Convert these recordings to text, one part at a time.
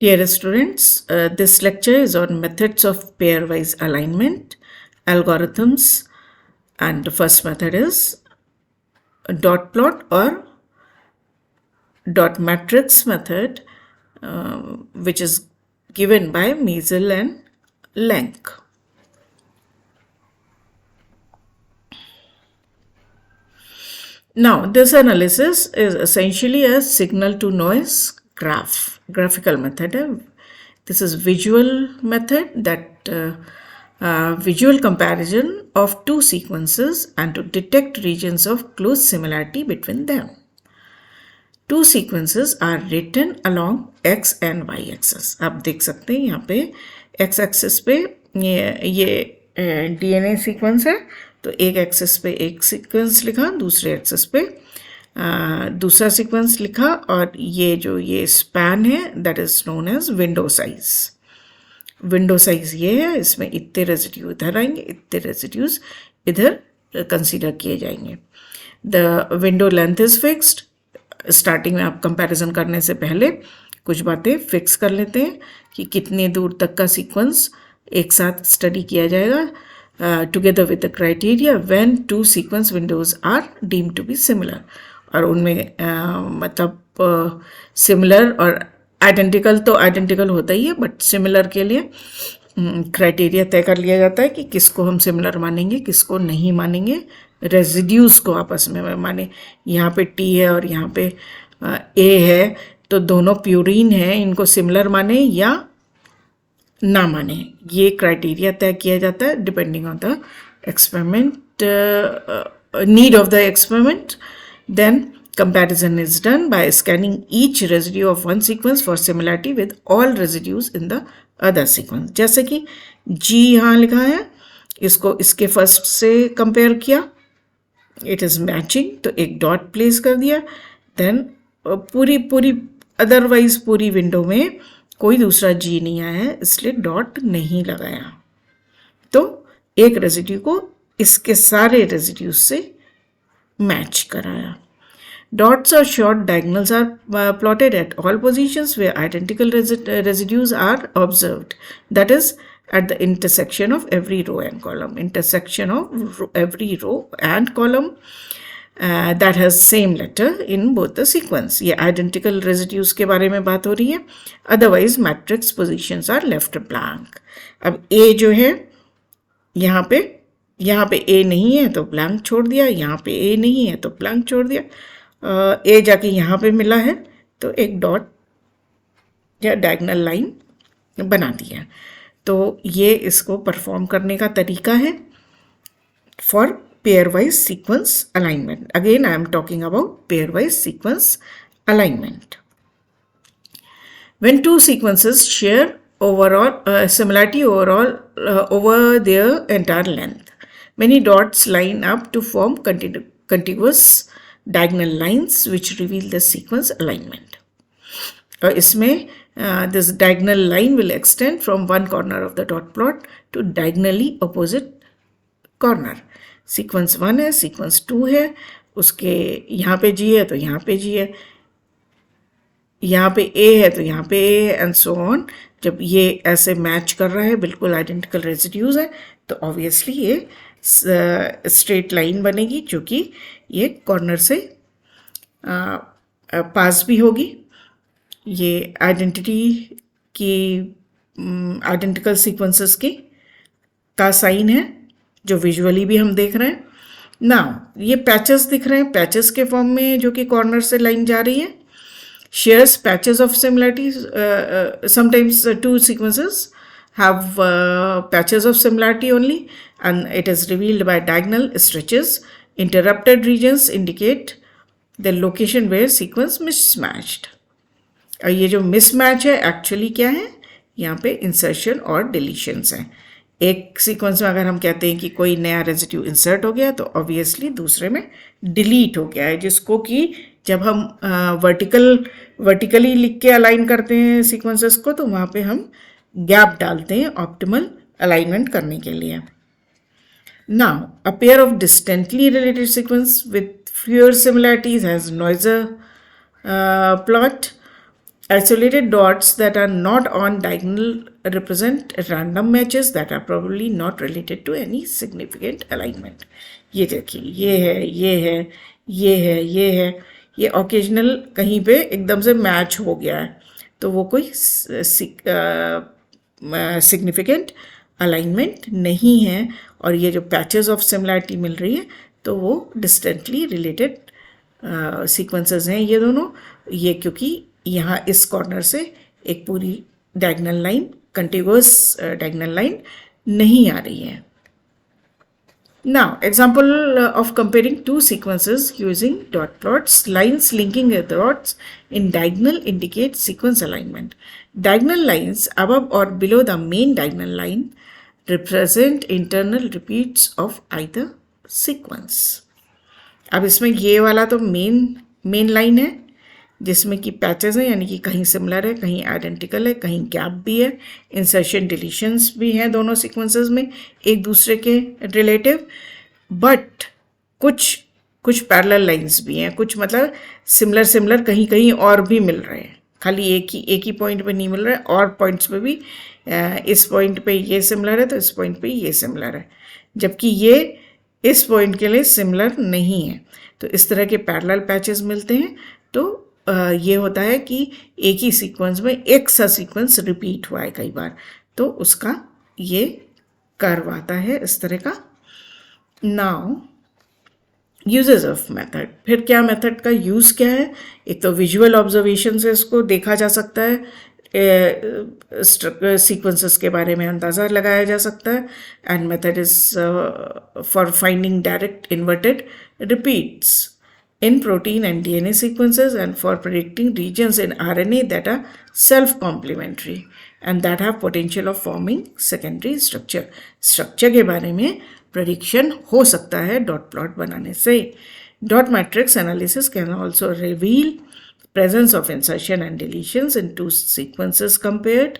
Dear students, this lecture is on methods of pairwise alignment, algorithms, and the first method is dot plot or dot matrix method, which is given by Meisel and Lenk. Now, this analysis is essentially a signal to noise graphical method. This is visual method that visual comparison of two sequences and to detect regions of close similarity between them. Two sequences are written along x and y axis. आप देख सकते हैं यहाँ पे x axis पे ये DNA sequence है, तो एक एक्सिस पे एक सीक्वेंस लिखा, दूसरे एक्सिस पे दूसरा सीक्वेंस लिखा, और ये जो ये स्पैन है that is known as window size. Window size ये है, इसमें इतने रेजिड्यू इधर आएंगे, इतने रेजिड्यूज इधर कंसीडर किए जाएंगे. The window length is fixed. Starting में आप कंपैरिजन करने से पहले कुछ बातें फिक्स कर लेते हैं कि कितने दूर तक का सीक्वेंस एक साथ स्टडी किया जाएगा, together with the criteria when two sequence windows are deemed to be similar. और उनमें मतलब सिमिलर और आइडेंटिकल तो आइडेंटिकल होता ही है, बट सिमिलर के लिए क्राइटेरिया तय कर लिया जाता है कि किसको हम सिमिलर मानेंगे, किसको नहीं मानेंगे. रेजिड्यूज को आपस में माने. यहाँ पे टी है और यहाँ पे ए है, तो दोनों प्यूरिन है, इनको सिमिलर माने या ना माने. ये क्राइटेरिया तय किया जाता है depending on the experiment, need of the experiment. Then comparison is done by scanning each residue of one sequence for similarity with all residues in the other sequence. जैसे कि G यहाँ लिखा है, इसको इसके फर्स्ट से कंपेयर किया, it is matching, तो एक डॉट प्लेस कर दिया. देन पूरी अदरवाइज पूरी विंडो में कोई दूसरा G नहीं आया है, इसलिए डॉट नहीं लगाया, तो एक रेजिड्यू को इसके सारे रेजिड्यूज से मैच कराया. Dots or short diagonals are plotted at all positions where identical residues are observed. That is, at the intersection of every row and column. Intersection of every row and column that has same letter in both the sequence. ये identical residues के बारे में बात हो रही है. Otherwise, matrix positions are left blank. अब A जो है यहाँ पे A नहीं है तो blank छोड़ दिया, यहाँ पे A नहीं है तो blank छोड़ दिया. ए जाके यहाँ पे मिला है तो एक डॉट या डायगोनल लाइन बना दिया. तो ये इसको परफॉर्म करने का तरीका है for pairwise sequence alignment. Again I am talking about pairwise sequence alignment. When two sequences share overall similarity overall over their entire length, many dots line up to form contiguous diagonal lines which reveal the sequence alignment. और इसमें this diagonal line will extend from one corner of the dot plot to diagonally opposite corner. Sequence 1 है, sequence 2 है, उसके यहाँ पे G है तो यहाँ पे G है, यहाँ पे A है तो यहाँ पे A है, and so on. जब ये ऐसे मैच कर रहा है, बिल्कुल आइडेंटिकल रेजिड्यूज है, तो ऑब्वियसली ये स्ट्रेट लाइन बनेगी जो कि ये कॉर्नर से पास भी होगी. ये आइडेंटिटी की आइडेंटिकल सीक्वेंसेस की का साइन है जो विजुअली भी हम देख रहे हैं. नाउ ये पैचेस दिख रहे हैं, पैचेस के फॉर्म में जो कि कॉर्नर से लाइन जा रही है. shares patches of similarities. Sometimes two sequences have patches of similarity only, and it is revealed by diagonal stretches. Interrupted regions indicate the location where sequence mismatched. और ये जो mismatch है एक्चुअली क्या है, यहाँ पे इंसर्शन और डिलीशंस हैं. एक सीक्वेंस में अगर हम कहते हैं कि कोई नया रेजिड्यू इंसर्ट हो गया तो ऑब्वियसली दूसरे में डिलीट हो गया है, जिसको कि जब हम वर्टिकली लिख के अलाइन करते हैं सीक्वेंसेस को तो वहाँ पे हम गैप डालते हैं ऑप्टिमल अलाइनमेंट करने के लिए. Now a pair of distantly related sequence with fewer similarities has Noether plot. Isolated dots that are not on diagonal represent random matches that are probably not related to any significant alignment. ये देखिए, ये है, ये है, ये है, ये है, ये occasional कहीं पे एकदम से मैच हो गया है, तो वो कोई सिग्निफिकेंट अलाइनमेंट नहीं है. और ये जो पैचेस ऑफ सिमिलैरिटी मिल रही है तो वो डिस्टेंटली रिलेटेड सीक्वेंसेस हैं ये दोनों. ये क्योंकि यहाँ इस कॉर्नर से एक पूरी diagonal line, continuous diagonal line नहीं आ रही है. Now, example of comparing two sequences using dot plots. Lines linking the dots in diagonal indicate sequence alignment. Diagonal lines above or below the main diagonal line represent internal repeats of either sequence. अब इसमें ये वाला तो main line है जिसमें कि patches हैं, यानी कि कहीं सिमिलर है, कहीं आइडेंटिकल है, कहीं गैप भी है, इंसर्शन डिलीशंस भी हैं दोनों सीक्वेंसेस में एक दूसरे के रिलेटिव. बट कुछ पैरेलल लाइंस भी हैं, कुछ मतलब सिमिलर कहीं कहीं और भी मिल रहे हैं, खाली एक ही पॉइंट पे नहीं मिल रहा है, और पॉइंट्स पे भी इस पॉइंट पे ये सिमिलर है तो इस पॉइंट पे ये सिमिलर है, जबकि ये इस पॉइंट के लिए सिमिलर नहीं है. तो इस तरह के पैरेलल पैचेस मिलते हैं. तो ये होता है कि एक ही सीक्वेंस में एक सा सीक्वेंस रिपीट हुआ है कई बार, तो उसका ये कर्व आता है इस तरह का. Now uses of method. फिर क्या मेथड का यूज़ क्या है? एक तो विजुअल ऑब्जर्वेशन से इसको देखा जा सकता है, सीक्वेंसेस के बारे में अंदाज़ा लगाया जा सकता है. And method is for finding direct inverted repeats in protein and DNA sequences, and for predicting regions in RNA that are self-complementary and that have potential of forming secondary structure. Structure के बारे में prediction हो सकता है dot plot बनाने से. Dot matrix analysis can also reveal presence of insertion and deletions in two sequences compared.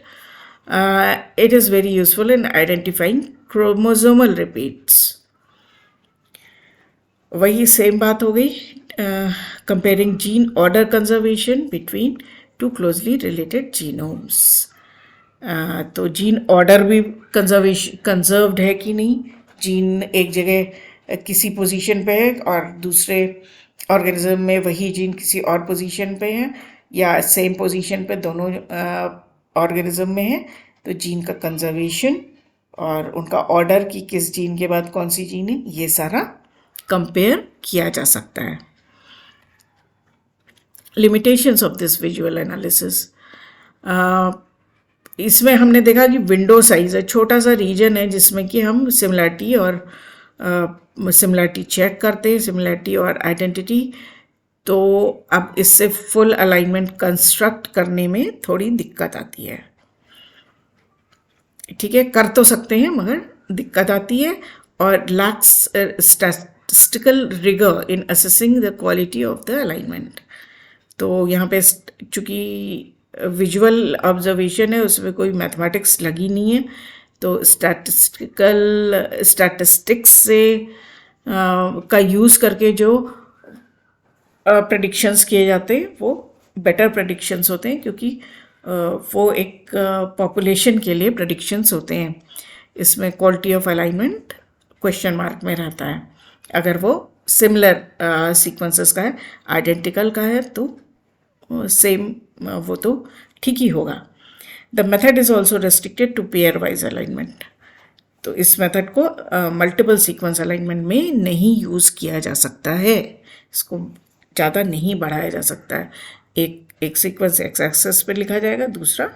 It is very useful in identifying chromosomal repeats. वही same बात हो गई. Comparing gene order conservation between two closely related genomes. तो gene order भी conserved है कि नहीं, gene एक जगह किसी पोजीशन पे है और दूसरे ऑर्गेनिज्म में वही जीन किसी और पोजीशन पे है, या सेम पोजीशन पे दोनों ऑर्गेनिज्म में है, तो जीन का कंजर्वेशन और उनका ऑर्डर कि किस जीन के बाद कौन सी जीन है, ये सारा कंपेयर किया जा सकता है. Limitations of this visual analysis. इसमें हमने देखा कि विंडो साइज है, छोटा सा रीजन है जिसमें कि हम सिमिलैरिटी और सिमिलैरिटी चेक करते हैं, सिमिलैरिटी और आइडेंटिटी. तो अब इससे फुल अलाइनमेंट कंस्ट्रक्ट करने में थोड़ी दिक्कत आती है. ठीक है, कर तो सकते हैं मगर दिक्कत आती है, और lacks statistical rigour in assessing the quality of the alignment. तो यहाँ पे चूँकि विजुअल ऑब्जर्वेशन है उसमें कोई मैथमेटिक्स लगी नहीं है, तो स्टैटिस्टिक्स से का यूज़ करके जो प्रेडिक्शंस किए जाते हैं वो बेटर प्रेडिक्शंस होते हैं, क्योंकि वो एक पॉपुलेशन के लिए प्रेडिक्शंस होते हैं. इसमें quality of alignment question mark में रहता है. अगर वो सिमिलर सीक्वेंसेस का है, आइडेंटिकल का है, तो सेम वो तो ठीक ही होगा. The method is also restricted to pairwise alignment. तो इस मेथड को मल्टीपल सीक्वेंस अलाइनमेंट में नहीं यूज़ किया जा सकता है, इसको ज़्यादा नहीं बढ़ाया जा सकता है. एक सीक्वेंस एक्स एक्सेस पे लिखा जाएगा, दूसरा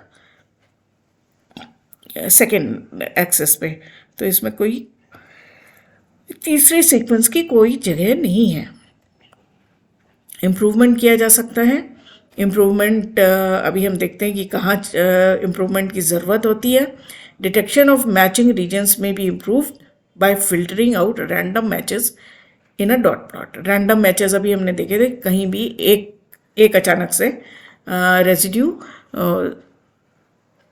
सेकेंड एक्सेस पे, तो इसमें कोई तीसरे सीक्वेंस की कोई जगह नहीं है. इम्प्रूवमेंट किया जा सकता है. इम्प्रूवमेंट अभी हम देखते हैं कि कहाँ इम्प्रूवमेंट की ज़रूरत होती है. डिटेक्शन ऑफ मैचिंग रीजन्स में भी improved bye filtering out random matches in a dot plot. Random matches अभी हमने देखे थे, कहीं भी एक अचानक से रेजिड्यू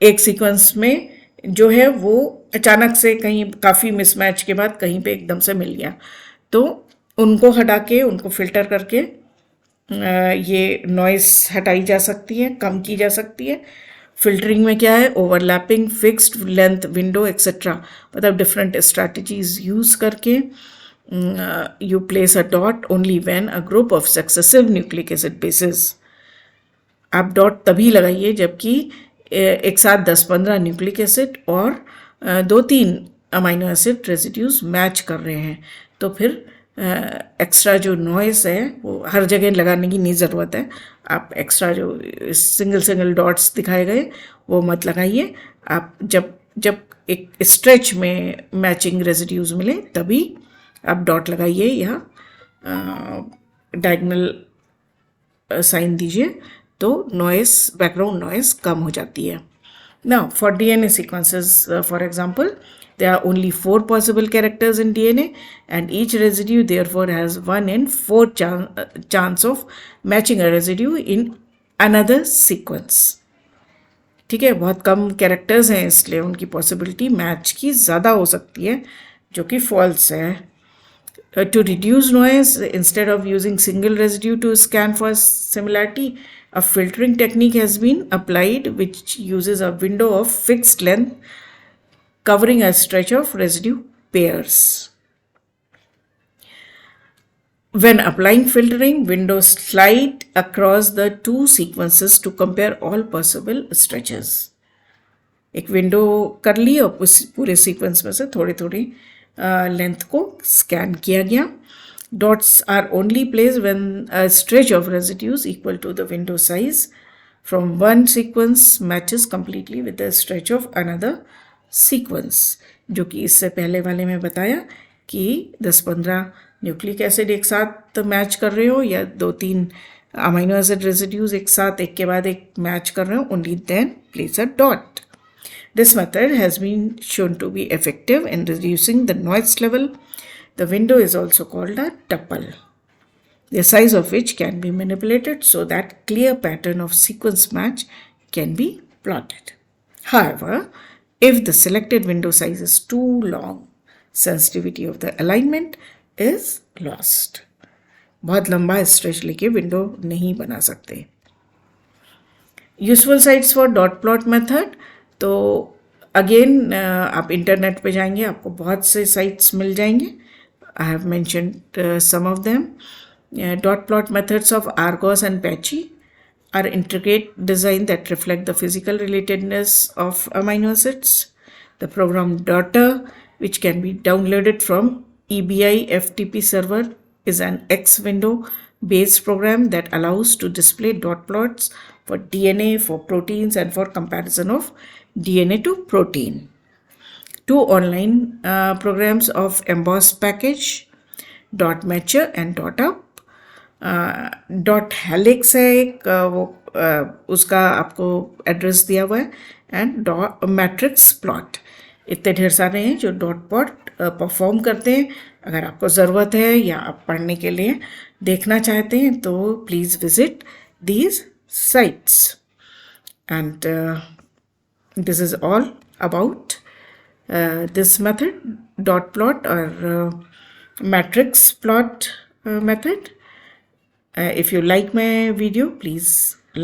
एक सीक्वेंस में जो है वो अचानक से कहीं काफ़ी मिसमैच के बाद कहीं पे एकदम से मिल गया, तो उनको हटा के, उनको फिल्टर करके ये नॉइस हटाई जा सकती है, कम की जा सकती है। फिल्टरिंग में क्या है, overlapping, fixed length window etcetera, मतलब डिफरेंट स्ट्रैटेजीज यूज़ करके you place a dot only when a group of successive nucleic acid bases, आप डॉट तभी लगाइए जबकि एक साथ 10-15 न्यूक्लिक एसिड और 2-3 अमाइनो एसिड रेसिड्यूज मैच कर रहे हैं, तो फिर एक्स्ट्रा जो नॉइस है वो हर जगह लगाने की नहीं ज़रूरत है। आप एक्स्ट्रा जो सिंगल डॉट्स दिखाए गए वो मत लगाइए। आप जब एक स्ट्रेच में मैचिंग रेसिड्यूज मिले तभी आप डॉट लगाइए या डायगोनल साइन दीजिए, तो नॉइस, बैकग्राउंड नॉइस कम हो जाती है। Now for DNA sequences, for example, there are only 4 possible characters in DNA and each residue therefore has 1 in 4 chance of matching a residue in another sequence. ठीक है, बहुत कम characters हैं इसलिए उनकी possibility match की ज़्यादा हो सकती है, जो कि फॉल्स है। To reduce noise, instead of using single residue to scan for similarity, a filtering technique has been applied which uses a window of fixed length covering a stretch of residue pairs. When applying filtering, windows slide across the two sequences to compare all possible stretches. एक window कर ली और उस पूरे sequence में से थोड़ी थोड़ी length को स्कैन किया गया। Dots are only place when a stretch of residues equal to the window size from one sequence matches completely with the stretch of another sequence, जो कि इससे पहले वाले में बताया कि 10-15 न्यूक्लिक एसिड एक साथ मैच कर रहे हो या 2-3 अमाइनो एसिड रेजिड्यूज एक साथ एक के बाद एक मैच कर रहे हो, only then place a dot. This method has been shown to be effective in reducing the noise level. The window is also called a tuple, the size of which can be manipulated so that clear pattern of sequence match can be plotted. However, if the selected window size is too long, sensitivity of the alignment is lost. बहुत लंबा stretch लेके window नहीं बना सकते। Useful sites for dot plot method, तो again आप internet पे जाएंगे, आपको बहुत से साइट्स मिल जाएंगे। I have mentioned some of them. Dot plot methods of Argos and patchy are intricate design that reflect the physical relatedness of amino acids. The program Dotter, which can be downloaded from EBI FTP server, is an X window based program that allows to display dot plots for DNA, for proteins, and for comparison of DNA to protein. Two online programs of emboss package, dot matcher and dot up. Dot helix है एक, वो उसका आपको address दिया हुआ है, and dot matrix plot. इतने ढेर सारे हैं जो डॉट प्लॉट परफॉर्म करते हैं। अगर आपको ज़रूरत है या आप पढ़ने के लिए देखना चाहते हैं तो please visit these sites. And this is all about this method, dot plot or matrix plot method. If you like my video, please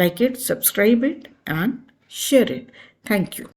like it, subscribe it, and share it. Thank you.